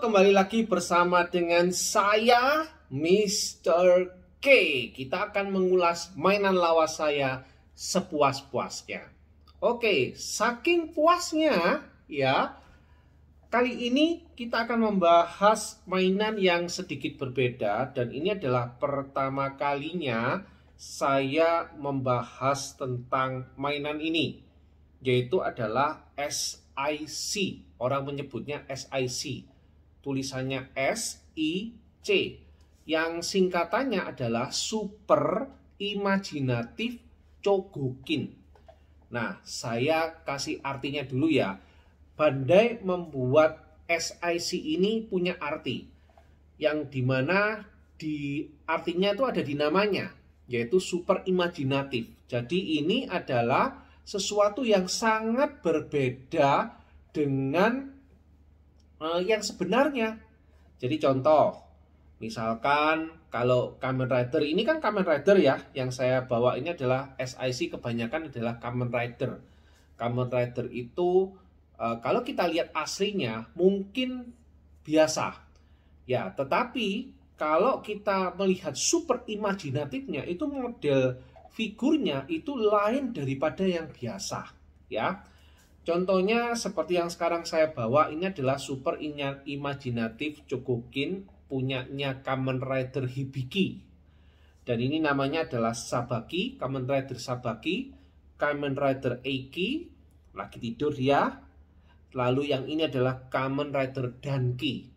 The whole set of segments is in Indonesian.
kembali lagi bersama dengan saya, Mr. K. Kita akan mengulas mainan lawas saya sepuas-puasnya. Oke, saking puasnya ya, kali ini kita akan membahas mainan yang sedikit berbeda. Dan ini adalah pertama kalinya saya membahas tentang mainan ini, yaitu adalah SIC. Orang menyebutnya SIC, tulisannya SIC, yang singkatannya adalah Super Imaginative Chogokin. Nah, saya kasih artinya dulu ya. Bandai membuat SIC ini punya arti, yang dimana di artinya itu ada di namanya, yaitu super imajinatif. Jadi ini adalah sesuatu yang sangat berbeda dengan yang sebenarnya. Jadi contoh, misalkan kalau Kamen Rider, ini kan Kamen Rider ya, yang saya bawa ini adalah SIC, kebanyakan adalah Kamen Rider. Kamen Rider itu kalau kita lihat aslinya mungkin biasa ya, tetapi kalau kita melihat super imajinatifnya, itu model figurnya itu lain daripada yang biasa ya. Contohnya seperti yang sekarang saya bawa, ini adalah Super Imaginative Chogokin punyanya Kamen Rider Hibiki. Dan ini namanya adalah Sabaki, Kamen Rider Sabaki, Kamen Rider Eiki, lagi tidur ya. Lalu yang ini adalah Kamen Rider Danki.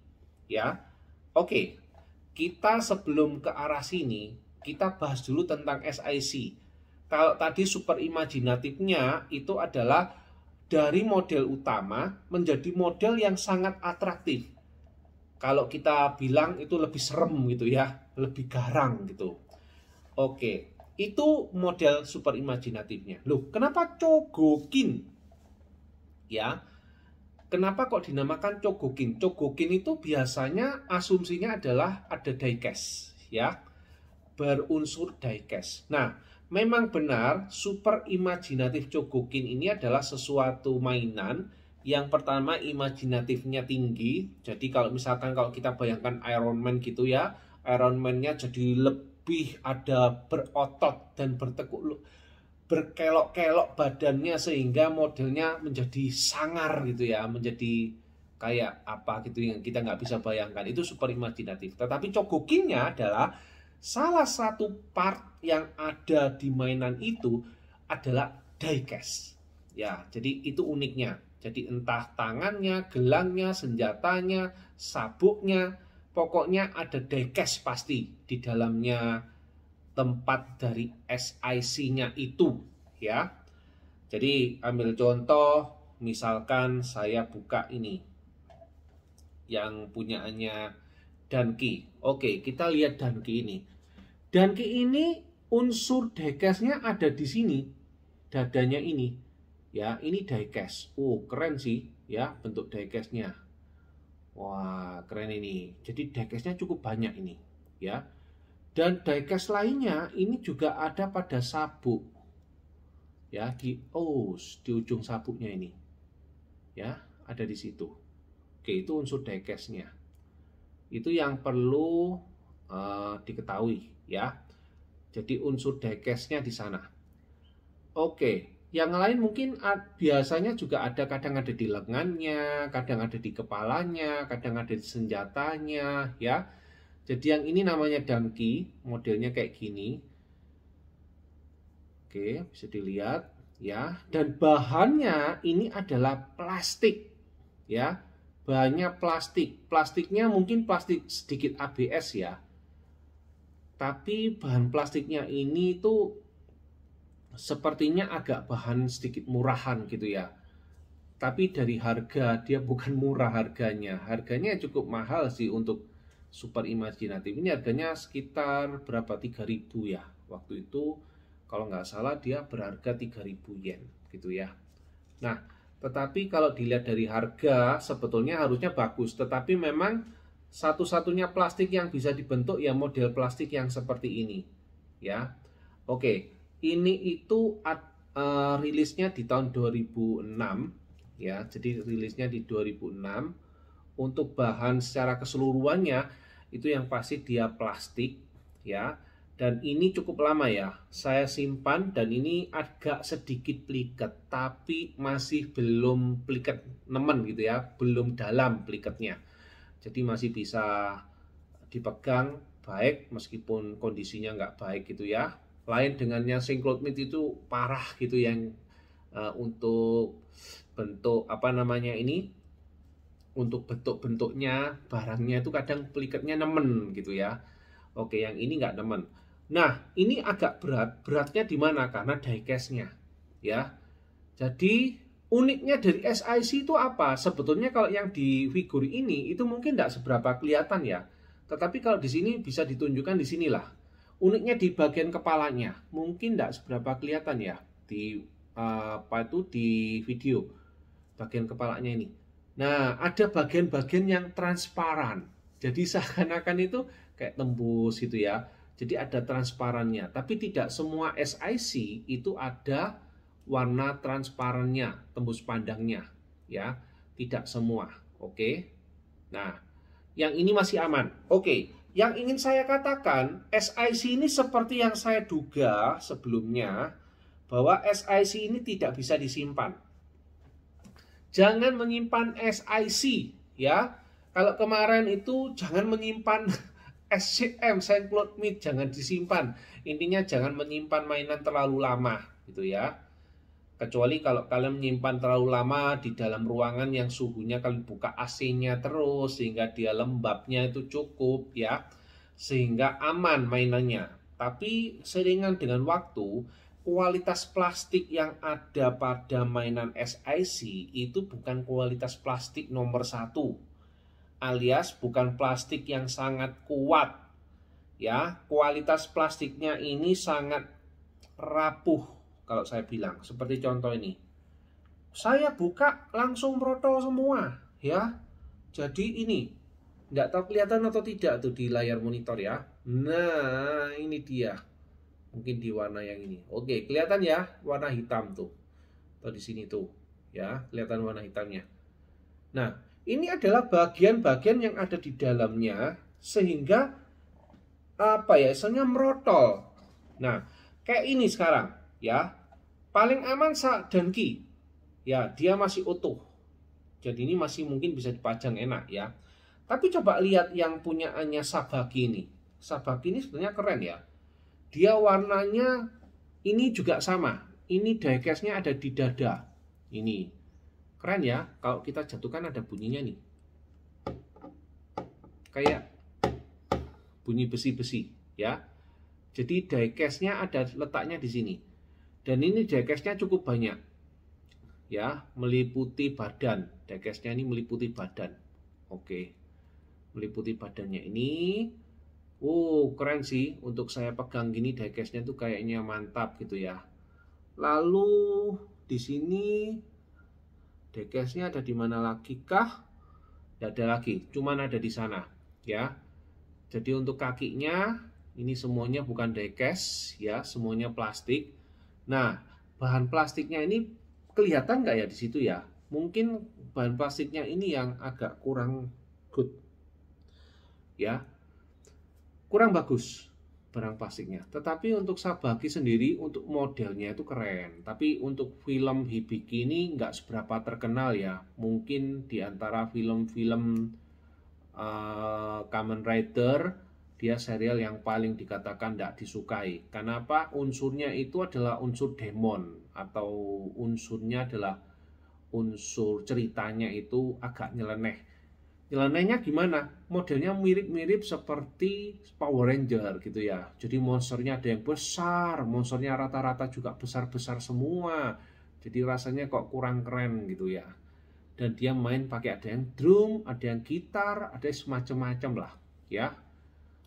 Ya. Oke, kita sebelum ke arah sini, kita bahas dulu tentang SIC. Kalau tadi super imajinatifnya itu adalah dari model utama menjadi model yang sangat atraktif. Kalau kita bilang itu lebih serem gitu ya, lebih garang gitu. Oke, itu model super imajinatifnya. Loh, kenapa Chogokin? Ya, kenapa kok dinamakan Chogokin? Chogokin itu biasanya asumsinya adalah ada diecast ya, berunsur diecast. Nah, memang benar super imajinatif Chogokin ini adalah sesuatu mainan yang pertama imajinatifnya tinggi. Jadi kalau misalkan kalau kita bayangkan Iron Man gitu ya, Iron Man-nya jadi lebih ada berotot dan bertekuk, berkelok-kelok badannya sehingga modelnya menjadi sangar gitu ya, menjadi kayak apa gitu yang kita nggak bisa bayangkan. Itu super imajinatif. Tetapi Chogokinnya adalah salah satu part yang ada di mainan itu adalah diecast. Ya, jadi itu uniknya. Jadi entah tangannya, gelangnya, senjatanya, sabuknya, pokoknya ada diecast pasti di dalamnya tempat dari SIC-nya itu, ya. Jadi ambil contoh, misalkan saya buka ini yang punyaannya Danki. Oke, kita lihat Danki ini. Danki ini unsur diecast-nya ada di sini. Dadanya ini. Ya, ini diecast. Oh, keren sih ya bentuk diecast-nya. Wah, keren ini. Jadi diecast-nya cukup banyak ini, ya. Dan diecast lainnya ini juga ada pada sabuk. Ya, di ujung sabuknya ini. Ya, ada di situ. Oke, itu unsur diecast-nya. Itu yang perlu diketahui ya. Jadi unsur diecast-nya di sana. Oke, yang lain mungkin biasanya juga ada, kadang ada di lengannya, kadang ada di kepalanya, kadang ada di senjatanya ya. Jadi yang ini namanya Danki, modelnya kayak gini. Oke, bisa dilihat ya. Dan bahannya ini adalah plastik ya. Bahannya plastik. Plastiknya mungkin plastik sedikit ABS ya. Tapi bahan plastiknya ini tuh sepertinya agak bahan sedikit murahan gitu ya. Tapi dari harga, dia bukan murah harganya. Harganya cukup mahal sih untuk super imajinatif. Ini harganya sekitar berapa? 3.000 ya. Waktu itu kalau nggak salah dia berharga 3.000 yen gitu ya. Nah, tetapi kalau dilihat dari harga sebetulnya harusnya bagus, tetapi memang satu-satunya plastik yang bisa dibentuk ya model plastik yang seperti ini ya. Oke, ini itu rilisnya di tahun 2006 ya. Jadi rilisnya di 2006 untuk bahan secara keseluruhannya itu yang pasti dia plastik ya. Dan ini cukup lama ya, saya simpan dan ini agak sedikit pliket, tapi masih belum pliket nemen gitu ya, belum dalam pliketnya. Jadi masih bisa dipegang baik meskipun kondisinya nggak baik gitu ya. Lain dengannya Sinklot Meat itu parah gitu yang untuk bentuk apa namanya ini, untuk bentuk-bentuknya barangnya itu kadang pliketnya nemen gitu ya. Oke, yang ini nggak nemen. Nah, ini agak beratnya di mana? Karena diecast-nya, ya. Jadi uniknya dari SIC itu apa? Sebetulnya kalau yang di figur ini itu mungkin tidak seberapa kelihatan ya. Tetapi kalau di sini bisa ditunjukkan di sinilah. Uniknya di bagian kepalanya, mungkin tidak seberapa kelihatan ya di apa itu di video bagian kepalanya ini. Nah, ada bagian-bagian yang transparan. Jadi seakan-akan itu kayak tembus gitu ya. Jadi ada transparannya, tapi tidak semua SIC itu ada warna transparannya, tembus pandangnya, ya. Tidak semua, oke. Nah, yang ini masih aman. Oke, yang ingin saya katakan, SIC ini seperti yang saya duga sebelumnya, bahwa SIC ini tidak bisa disimpan. Jangan menyimpan SIC, ya. Kalau kemarin itu jangan menyimpan SCM, Sinklot Meat, jangan disimpan. Intinya jangan menyimpan mainan terlalu lama gitu ya. Kecuali kalau kalian menyimpan terlalu lama di dalam ruangan yang suhunya kalian buka AC-nya terus sehingga dia lembabnya itu cukup ya. Sehingga aman mainannya. Tapi seiringan dengan waktu, kualitas plastik yang ada pada mainan SIC itu bukan kualitas plastik nomor 1. Alias bukan plastik yang sangat kuat ya, kualitas plastiknya ini sangat rapuh kalau saya bilang. Seperti contoh ini, saya buka langsung merotol semua ya. Jadi ini nggak tahu kelihatan atau tidak tuh di layar monitor ya. Nah ini dia, mungkin di warna yang ini. Oke, kelihatan ya warna hitam tuh, atau di sini tuh ya, kelihatan warna hitamnya. Nah, ini adalah bagian-bagian yang ada di dalamnya sehingga apa ya, istilahnya merotol. Nah, kayak ini sekarang ya. Paling aman Danki. Ya, dia masih utuh. Jadi ini masih mungkin bisa dipajang enak ya. Tapi coba lihat yang punyaannya Sabaki ini. Sabaki ini sebenarnya keren ya. Dia warnanya ini juga sama. Ini diecast-nya ada di dada. Ini keren ya, kalau kita jatuhkan ada bunyinya nih. Kayak bunyi besi-besi ya. Jadi diecast-nya ada letaknya di sini. Dan ini diecast-nya cukup banyak. Ya, meliputi badan. Diecast-nya ini meliputi badan. Oke. Meliputi badannya ini. Keren sih untuk saya pegang gini, diecast-nya tuh kayaknya mantap gitu ya. Lalu di sini diecast-nya ada di mana lagi kah? Tidak ada lagi, cuman ada di sana ya. Jadi untuk kakinya ini semuanya bukan diecast ya, semuanya plastik. Nah, bahan plastiknya ini kelihatan nggak ya di situ ya? Mungkin bahan plastiknya ini yang agak kurang good ya, kurang bagus barang plastiknya. Tetapi untuk Sabaki sendiri untuk modelnya itu keren. Tapi untuk film Hibiki ini nggak seberapa terkenal ya. Mungkin di antara film-film Kamen Rider dia serial yang paling dikatakan tidak disukai. Kenapa? Unsurnya itu adalah unsur demon atau unsurnya adalah unsur ceritanya itu agak nyeleneh. Nyelenehnya gimana? Modelnya mirip-mirip seperti Power Ranger gitu ya. Jadi monsternya ada yang besar, monsternya rata-rata juga besar-besar semua. Jadi rasanya kok kurang keren gitu ya. Dan dia main pakai ada yang drum, ada yang gitar, ada semacam-macam lah ya.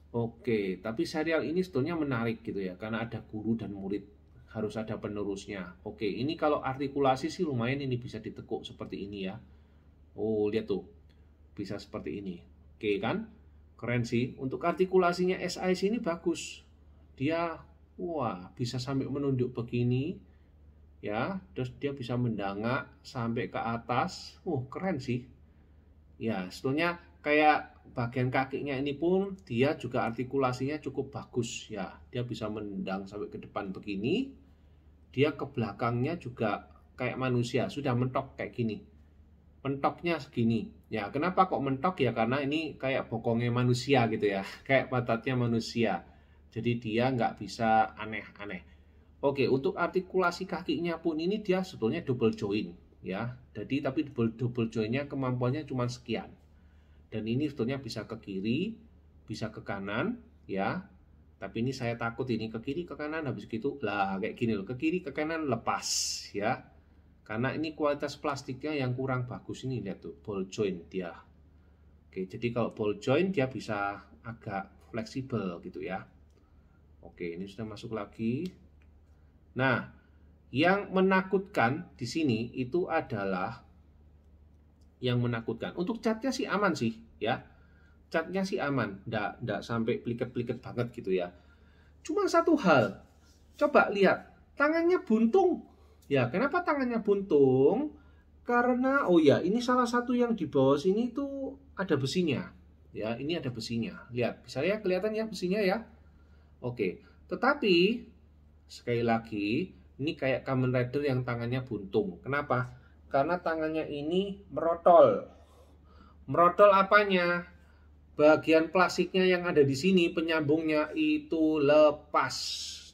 Oke, tapi serial ini sebetulnya menarik gitu ya, karena ada guru dan murid, harus ada penerusnya. Oke, ini kalau artikulasi sih lumayan, ini bisa ditekuk seperti ini ya. Lihat tuh, bisa seperti ini. Oke kan, keren sih. Untuk artikulasinya SIC ini bagus. Dia, bisa sampai menunduk begini, ya. Terus dia bisa mendangak sampai ke atas. Keren sih. Ya, sebetulnya kayak bagian kakinya ini pun dia juga artikulasinya cukup bagus ya. Dia bisa menendang sampai ke depan begini. Dia ke belakangnya juga kayak manusia, sudah mentok kayak gini. Mentoknya segini. Ya, kenapa kok mentok ya? Karena ini kayak bokongnya manusia gitu ya. Kayak pantatnya manusia. Jadi dia nggak bisa aneh-aneh. Oke, untuk artikulasi kakinya pun ini dia sebetulnya double joint ya. Jadi tapi double jointnya kemampuannya cuma sekian. Dan ini sebetulnya bisa ke kiri, bisa ke kanan ya. Tapi ini saya takut ini ke kiri ke kanan habis gitu lah kayak gini loh, ke kiri ke kanan lepas ya. Karena ini kualitas plastiknya yang kurang bagus ini, lihat tuh ball joint dia. Oke, jadi kalau ball joint dia bisa agak fleksibel gitu ya. Oke, ini sudah masuk lagi. Nah, yang menakutkan di sini itu adalah yang menakutkan. Untuk catnya sih aman sih ya. Catnya sih aman, nggak sampai pliket-pliket banget gitu ya. Cuma satu hal, coba lihat, tangannya buntung. Ya, kenapa tangannya buntung? Karena, oh ya, ini salah satu yang di bawah sini tuh ada besinya. Ya, ini ada besinya. Lihat, bisa ya kelihatan ya besinya ya. Oke, tetapi sekali lagi, ini kayak Kamen Rider yang tangannya buntung. Kenapa? Karena tangannya ini merotol. Merotol apanya? Bagian plastiknya yang ada di sini penyambungnya itu lepas.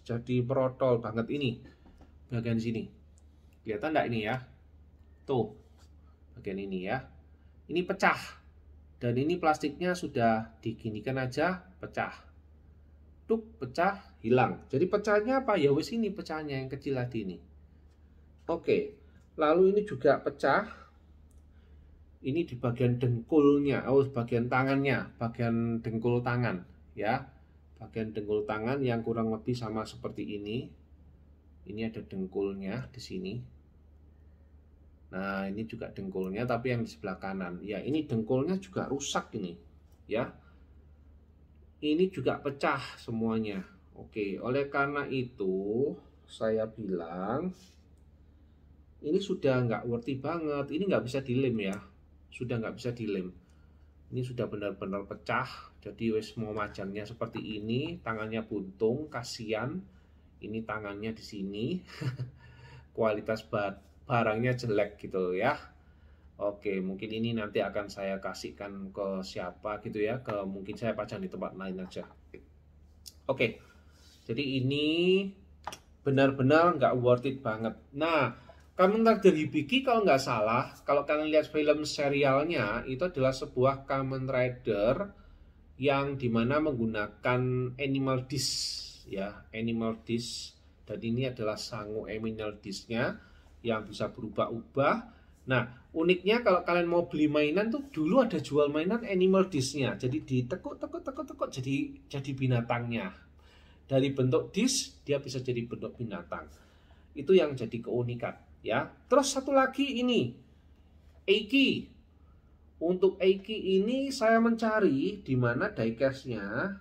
Jadi merotol banget ini. Bagian sini. Kelihatan enggak ini ya? Tuh. Bagian ini ya. Ini pecah. Dan ini plastiknya sudah diginikan aja pecah. Tuk, pecah, hilang. Jadi pecahnya apa? Ya wes ini pecahnya yang kecil tadi ini. Oke. Lalu ini juga pecah. Ini di bagian dengkulnya, bagian tangannya, bagian dengkul tangan, ya, bagian dengkul tangan yang kurang lebih sama seperti ini. Ini ada dengkulnya di sini. Nah, ini juga dengkulnya, tapi yang di sebelah kanan. Ya, ini dengkulnya juga rusak ini, ya. Ini juga pecah semuanya. Oke, oleh karena itu saya bilang ini sudah nggak worthy banget. Ini nggak bisa dilem ya. Sudah nggak bisa dilem. Ini sudah benar-benar pecah. Jadi wes mau majangnya seperti ini, tangannya buntung, kasihan. Ini tangannya di sini. Kualitas barangnya jelek gitu ya. Oke, mungkin ini nanti akan saya kasihkan ke siapa gitu ya, ke mungkin saya pajang di tempat lain aja. Oke. Jadi ini benar-benar nggak worth it banget. Nah, Kamen Rider Hibiki kalau nggak salah, kalau kalian lihat film serialnya, itu adalah sebuah Kamen Rider yang dimana menggunakan animal disc, ya, animal disc. Dan ini adalah sangu animal disc-nya yang bisa berubah-ubah. Nah, uniknya kalau kalian mau beli mainan tuh dulu ada jual mainan animal disc-nya. Jadi ditekuk-tekuk jadi binatangnya. Dari bentuk disc dia bisa jadi bentuk binatang. Itu yang jadi keunikan. Ya, terus satu lagi ini Eiki. Untuk Eiki ini saya mencari di mana diecast-nya.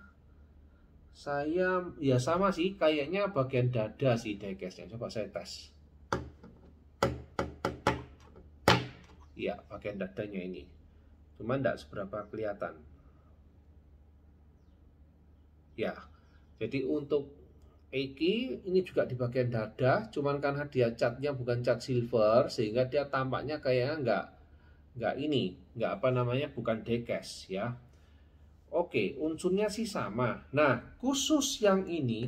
Saya ya sama sih, kayaknya bagian dada sih diecast-nya. Coba saya tes. Ya, bagian dadanya ini. Cuman tidak seberapa kelihatan. Ya, jadi untuk Eiki ini juga di bagian dada, cuman karena dia catnya bukan cat silver sehingga dia tampaknya kayaknya nggak apa namanya, bukan diecast ya. Oke, unsurnya sih sama. Nah, khusus yang ini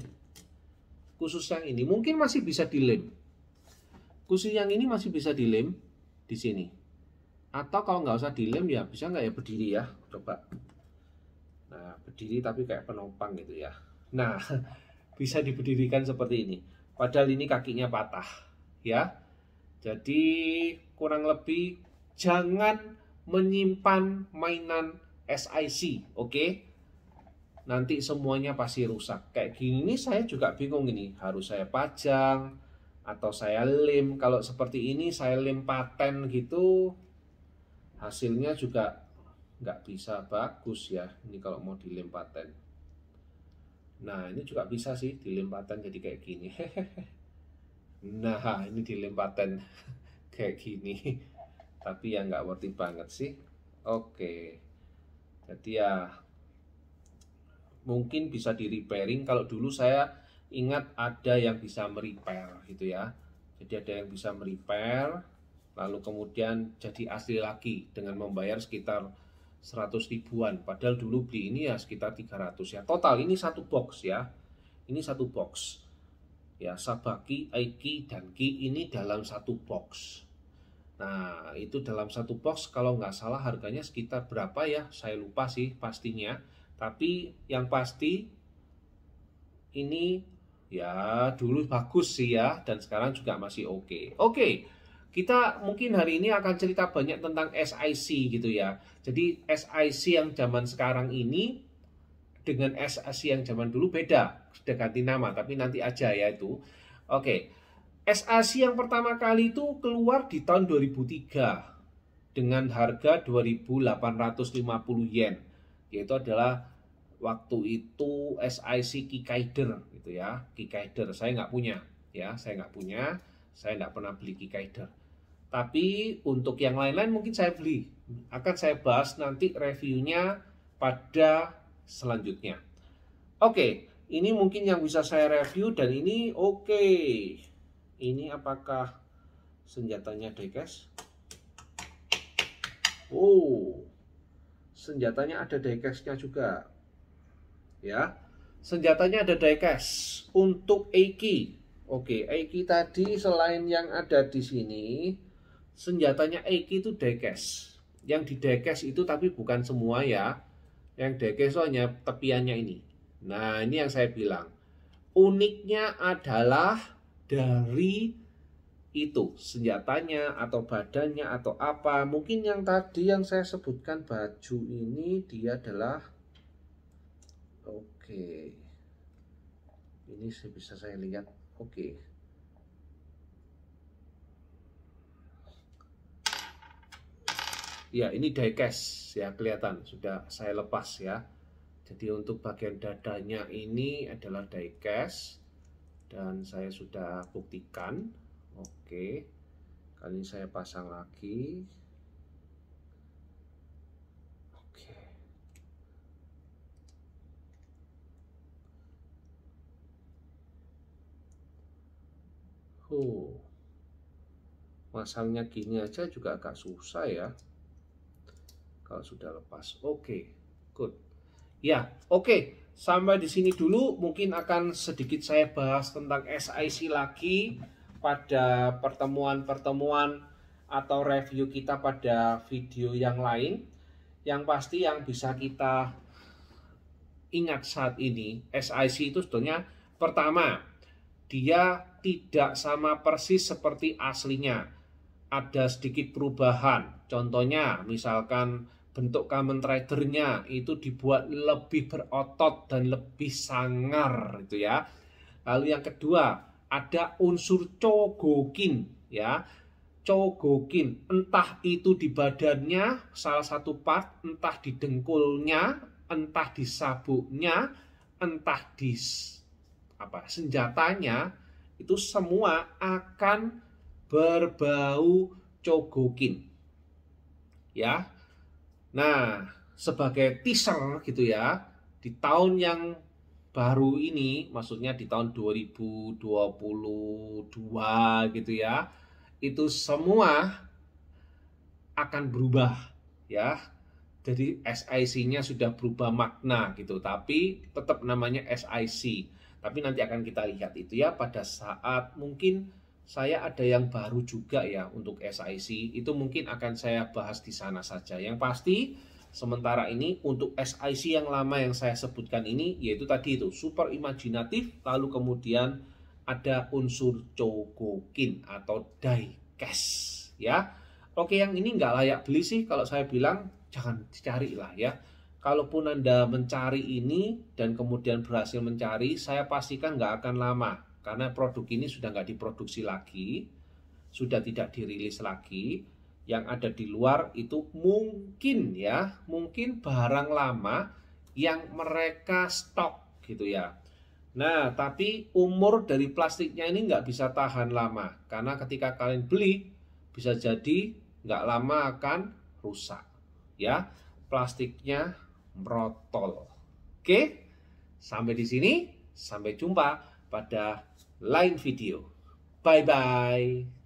mungkin masih bisa dilem. Khusus yang ini masih bisa dilem di sini. Atau kalau nggak usah dilem ya bisa nggak ya berdiri ya, coba. Nah, berdiri tapi kayak penopang gitu ya. Nah, bisa diberdirikan seperti ini. Padahal ini kakinya patah, ya. Jadi kurang lebih jangan menyimpan mainan SIC, oke? Nanti semuanya pasti rusak. Kayak gini saya juga bingung ini, harus saya pajang atau saya lem. Kalau seperti ini saya lem paten gitu, hasilnya juga nggak bisa bagus ya. Ini kalau mau dilem paten. Nah, ini juga bisa sih dilempatan jadi kayak gini. Nah, ini dilempatan kayak gini. Tapi ya nggak worth it banget sih. Oke. Jadi ya mungkin bisa di repairing. Kalau dulu saya ingat ada yang bisa merepair gitu ya. Jadi ada yang bisa merepair, lalu kemudian jadi asli lagi dengan membayar sekitar 100 ribuan. Padahal dulu beli ini ya sekitar 300 ya. Total ini satu box ya. Ini satu box. Ya, Sabaki, Aiki, dan Ki ini dalam satu box. Nah, itu dalam satu box kalau nggak salah harganya sekitar berapa ya? Saya lupa sih pastinya. Tapi yang pasti ini ya dulu bagus sih ya, dan sekarang juga masih oke. Oke, kita mungkin hari ini akan cerita banyak tentang SiC gitu ya. Jadi SiC yang zaman sekarang ini dengan SiC yang zaman dulu beda, sudah ganti nama, tapi nanti aja ya itu. Oke, SiC yang pertama kali itu keluar di tahun 2003 dengan harga 2.850 yen, yaitu adalah waktu itu SiC Kikaider gitu ya. Kikaider saya nggak punya ya, saya nggak pernah beli Kikaider. Tapi untuk yang lain-lain mungkin saya beli. Akan saya bahas nanti reviewnya pada selanjutnya. Oke, ini mungkin yang bisa saya review dan ini oke. Ini apakah senjatanya diecast? Oh, senjatanya ada diecast-nya juga. Ya, senjatanya ada diecast untuk Eiki. Oke, Eiki tadi selain yang ada di sini, senjatanya Eiki itu diecast. Yang di diecast itu tapi bukan semua ya. Yang diecast hanya tepiannya ini. Nah, ini yang saya bilang. Uniknya adalah dari itu senjatanya atau badannya atau apa. Mungkin yang tadi yang saya sebutkan baju ini dia adalah oke. Ini bisa saya lihat. Oke. Ya, ini diecast ya, kelihatan sudah saya lepas ya. Jadi untuk bagian dadanya ini adalah diecast dan saya sudah buktikan. Oke, kali ini saya pasang lagi. Oke. Masangnya gini aja juga agak susah ya. Kalau sudah lepas. Oke, good. Ya, oke. Sampai di sini dulu, mungkin akan sedikit saya bahas tentang SiC lagi pada pertemuan-pertemuan atau review kita pada video yang lain. Yang pasti yang bisa kita ingat saat ini, SiC itu sebetulnya pertama, dia tidak sama persis seperti aslinya. Ada sedikit perubahan. Contohnya, misalkan bentuk Kamen Rider-nya itu dibuat lebih berotot dan lebih sangar gitu ya. Lalu yang kedua, ada unsur Chogokin ya. Chogokin, entah itu di badannya salah satu part, entah di dengkulnya, entah di sabuknya, entah di senjatanya, itu semua akan berbau Chogokin. Ya. Nah, sebagai teaser gitu ya, di tahun yang baru ini, maksudnya di tahun 2022 gitu ya, itu semua akan berubah ya. Jadi SiC-nya sudah berubah makna gitu, tapi tetap namanya SiC. Tapi nanti akan kita lihat itu ya pada saat mungkin saya ada yang baru juga ya untuk SiC, itu mungkin akan saya bahas di sana saja. Yang pasti sementara ini untuk SiC yang lama yang saya sebutkan ini, yaitu tadi itu super imajinatif, lalu kemudian ada unsur Chogokin atau diecast ya. Oke, yang ini nggak layak beli sih kalau saya bilang, jangan dicari lah ya. Kalaupun Anda mencari ini dan kemudian berhasil mencari, saya pastikan nggak akan lama. Karena produk ini sudah nggak diproduksi lagi, sudah tidak dirilis lagi. Yang ada di luar itu mungkin ya, mungkin barang lama yang mereka stok gitu ya. Nah, tapi umur dari plastiknya ini nggak bisa tahan lama. Karena ketika kalian beli, bisa jadi nggak lama akan rusak. ya, plastiknya merotol. Oke, sampai di sini, sampai jumpa pada lain video. Bye bye.